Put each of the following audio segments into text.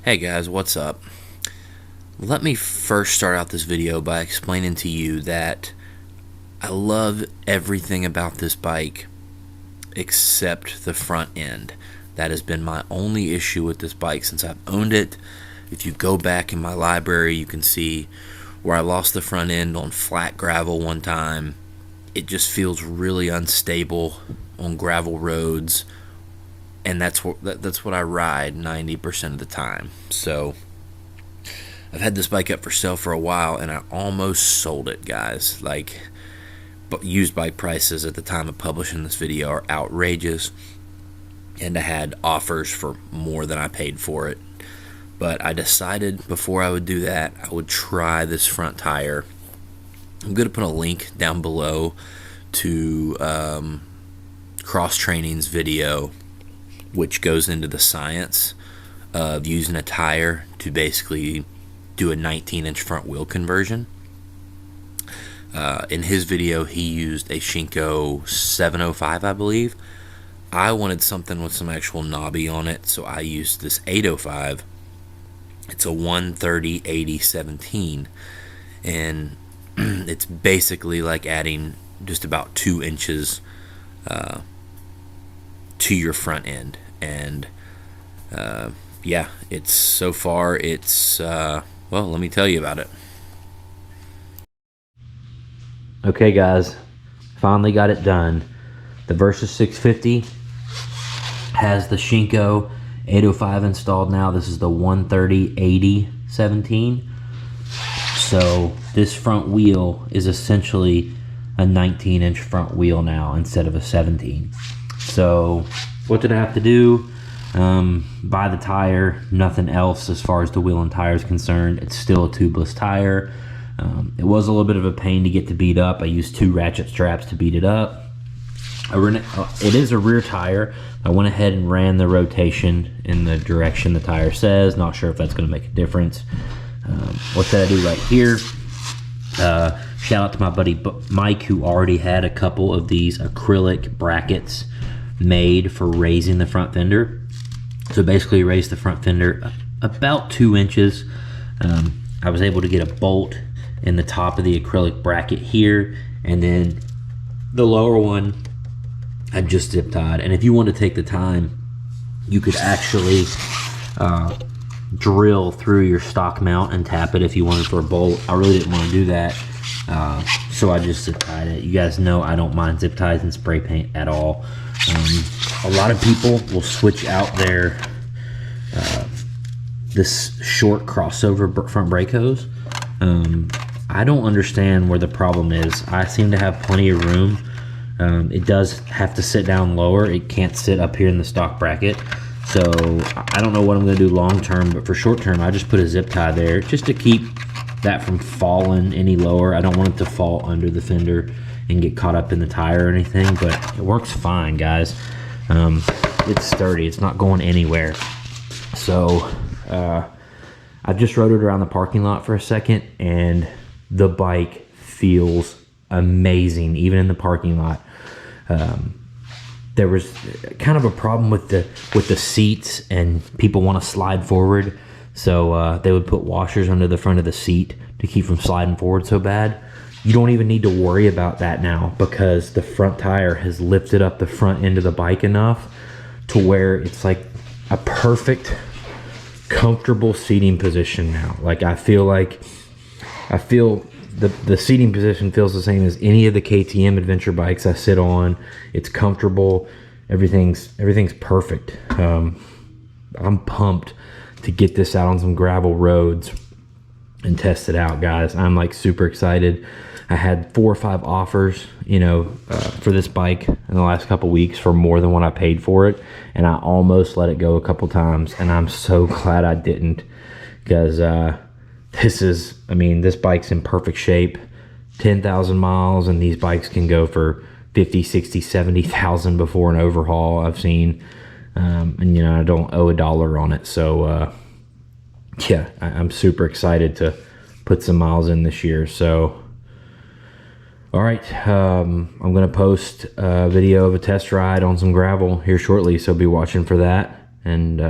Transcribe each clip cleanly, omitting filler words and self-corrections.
Hey guys, what's up? Let me first start out this video by explaining to you that I love everything about this bike except the front end. That has been my only issue with this bike since I've owned it. If you go back in my library, you can see where I lost the front end on flat gravel one time. It just feels really unstable on gravel roads, and that's what I ride 90% of the time. So I've had this bike up for sale for a while, and I almost sold it, guys. But used bike prices at the time of publishing this video are outrageous, and I had offers for more than I paid for it. But I decided before I would do that, I would try this front tire. I'm going to put a link down below to Cross Training's video, which goes into the science of using a tire to basically do a 19-inch front wheel conversion. In his video, he used a Shinko 705, I believe. I wanted something with some actual knobby on it, so I used this 805. It's a 130/80/17, and it's basically like adding just about 2 inches to your front end. And yeah, it's so far it's well, let me tell you about it. Okay guys, finally got it done. The Versys 650 has the Shinko 805 installed now. This is the 130/80/17. So this front wheel is essentially a 19-inch front wheel now instead of a 17. So what did I have to do? Buy the tire, nothing else as far as the wheel and tire is concerned. It's still a tubeless tire. It was a little bit of a pain to get to beat up. I used 2 ratchet straps to beat it up. It is a rear tire. I went ahead and ran the rotation in the direction the tire says. Not sure if that's going to make a difference. What did I do right here? Shout out to my buddy Mike, who already had a couple of these acrylic brackets made for raising the front fender. So basically raised the front fender about 2 inches. I was able to get a bolt in the top of the acrylic bracket here, and then the lower one I just zip tied. And if you want to take the time, you could actually drill through your stock mount and tap it if you wanted for a bolt. I really didn't want to do that, so I just zip tied it. You guys know I don't mind zip ties and spray paint at all. A lot of people will switch out their this short crossover front brake hose. I don't understand where the problem is. I seem to have plenty of room. It does have to sit down lower. It can't sit up here in the stock bracket. So I don't know what I'm going to do long term, but for short term, I just put a zip tie there just to keep that from falling any lower. I don't want it to fall under the fender and get caught up in the tire or anything, but it works fine, guys. It's sturdy. It's not going anywhere. So I've just rode it around the parking lot for a second, and the bike feels amazing, even in the parking lot. There was kind of a problem with the seats, and people want to slide forward, so they would put washers under the front of the seat to keep from sliding forward so bad. You don't even need to worry about that now, because the front tire has lifted up the front end of the bike enough to where it's like a perfect, comfortable seating position now. Like I feel the seating position feels the same as any of the KTM adventure bikes I sit on. It's comfortable. Everything's perfect. I'm pumped to get this out on some gravel roads and test it out, guys. I'm like super excited. I had 4 or 5 offers, for this bike in the last couple weeks for more than what I paid for it, and I almost let it go a couple times, and I'm so glad I didn't, because this bike's in perfect shape. 10,000 miles, and these bikes can go for 50, 60, 70,000 before an overhaul, I've seen. And I don't owe $1 on it. So yeah, I'm super excited to put some miles in this year. So all right, I'm gonna post a video of a test ride on some gravel here shortly, so be watching for that. And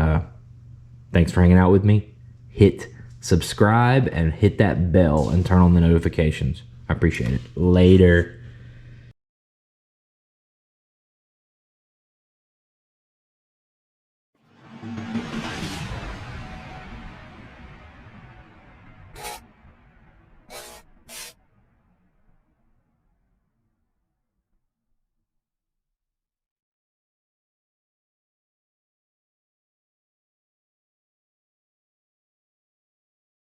Thanks for hanging out with me. Hit subscribe and hit that bell and turn on the notifications. I appreciate it. Later.